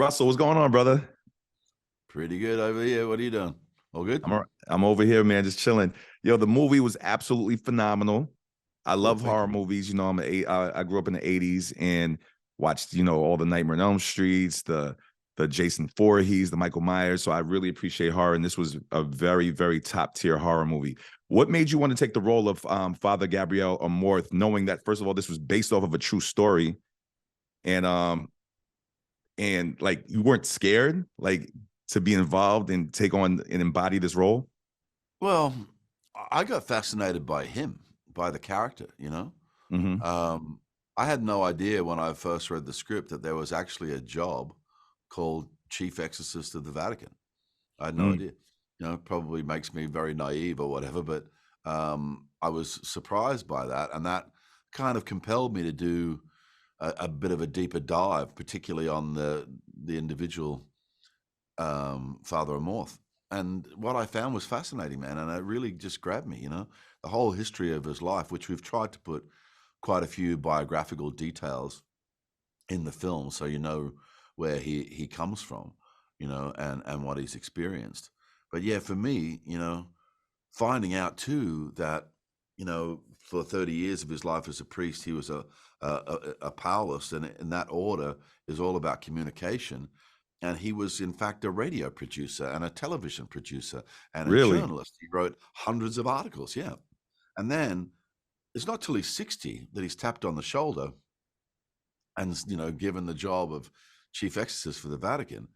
Russell, what's going on, brother? Pretty good over here. What are you doing? All good? I'm over here, man, just chilling. Yo, the movie was absolutely phenomenal. I Cool. love Thank horror you. movies. I grew up in the '80s and watched, all the Nightmare on Elm Streets, the Jason Voorhees, the Michael Myers. So I really appreciate horror, and this was a very, very top tier horror movie. What made you want to take the role of Father Gabriele Amorth, knowing that first of all, this was based off of a true story, and like you weren't scared, like to be involved and take on and embody this role? Well, I got fascinated by him, by the character, Hmm. I had no idea when I first read the script that there was actually a job called Chief Exorcist of the Vatican. I had no idea. Probably makes me very naive or whatever, but I was surprised by that. And that kind of compelled me to do a bit of a deeper dive, particularly on the individual Father Amorth. And what I found was fascinating, man, and it really just grabbed me, the whole history of his life, which we've tried to put quite a few biographical details in the film, so you know where he comes from, and what he's experienced. But yeah, for me, finding out too that, for 30 years of his life as a priest, he was a powerless, and that order is all about communication. And he was, in fact, a radio producer and a television producer and a Really? journalist. He wrote hundreds of articles, yeah. And then it's not till he's 60 that he's tapped on the shoulder and, given the job of chief exorcist for the Vatican.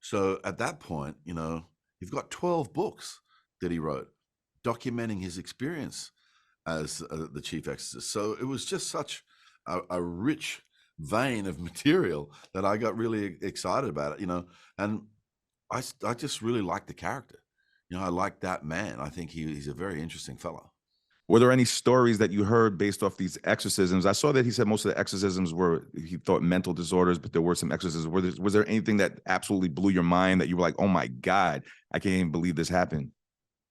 So at that point, you've got 12 books that he wrote documenting his experience as the chief exorcist. So it was just such a rich vein of material that I got really excited about it, and I just really like the character. I like that man. I think he's a very interesting fellow. Were there any stories that you heard based off these exorcisms? I saw that he said most of the exorcisms were, he thought, mental disorders, but there were some exorcisms. Was there anything that absolutely blew your mind that you were like, oh my God, I can't even believe this happened?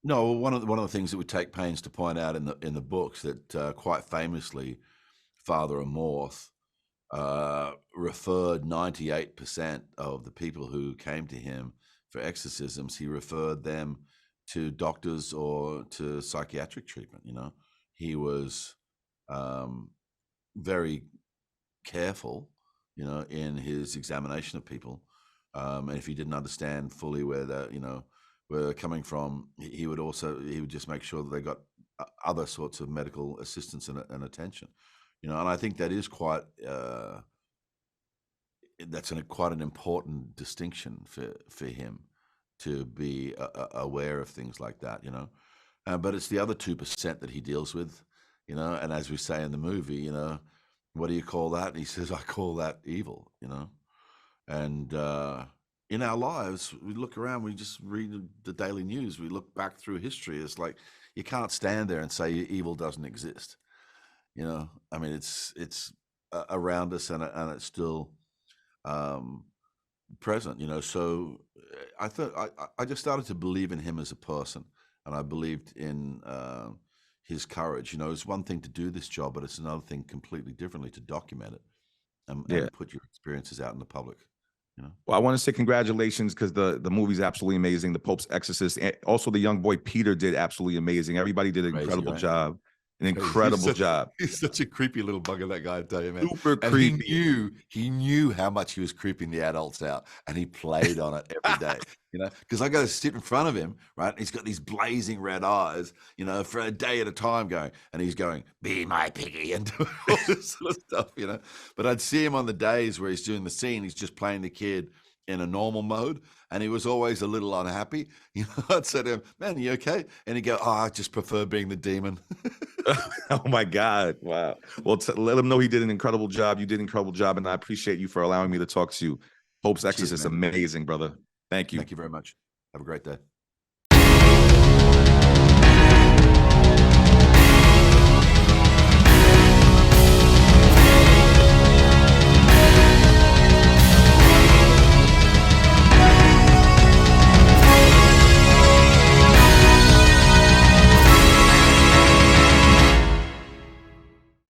No, one of the things that we take pains to point out in the books that quite famously, Father Amorth referred 98% of the people who came to him for exorcisms, he referred them to doctors or to psychiatric treatment. He was very careful, in his examination of people. And if he didn't understand fully where they're coming from, he would just make sure that they got other sorts of medical assistance and attention. And I think that is quite quite an important distinction for him, to be aware of things like that. But it's the other 2% that he deals with, and as we say in the movie, what do you call that? And he says, I call that evil. And in our lives, we look around, we just read the daily news, we look back through history. It's like you can't stand there and say evil doesn't exist. I mean, it's around us, and it's still present. So I just started to believe in him as a person, and I believed in his courage. It's one thing to do this job, but it's another thing completely differently to document it Yeah. and put your experiences out in the public. Well, I want to say congratulations, because the movie's absolutely amazing. The Pope's Exorcist, and also the young boy Peter did absolutely amazing. Everybody did an Crazy, incredible right? job. An incredible job. He's such a creepy little bugger, that guy, I tell you, man. Super And creepy. he knew how much he was creeping the adults out, and he played on it every day, because I got to sit in front of him, right? And he's got these blazing red eyes, for a day at a time going, and he's going, be my piggy, and doing all this sort of stuff, But I'd see him on the days where he's doing the scene, he's just playing the kid in a normal mode, and he was always a little unhappy. I'd say to him, man, you okay? And he'd go, oh, I just prefer being the demon. Oh my God. Wow. Well, let him know he did an incredible job. You did an incredible job, and I appreciate you for allowing me to talk to you. Pope's Cheers, Exorcist, man. amazing, brother. Thank you. Thank you very much. Have a great day.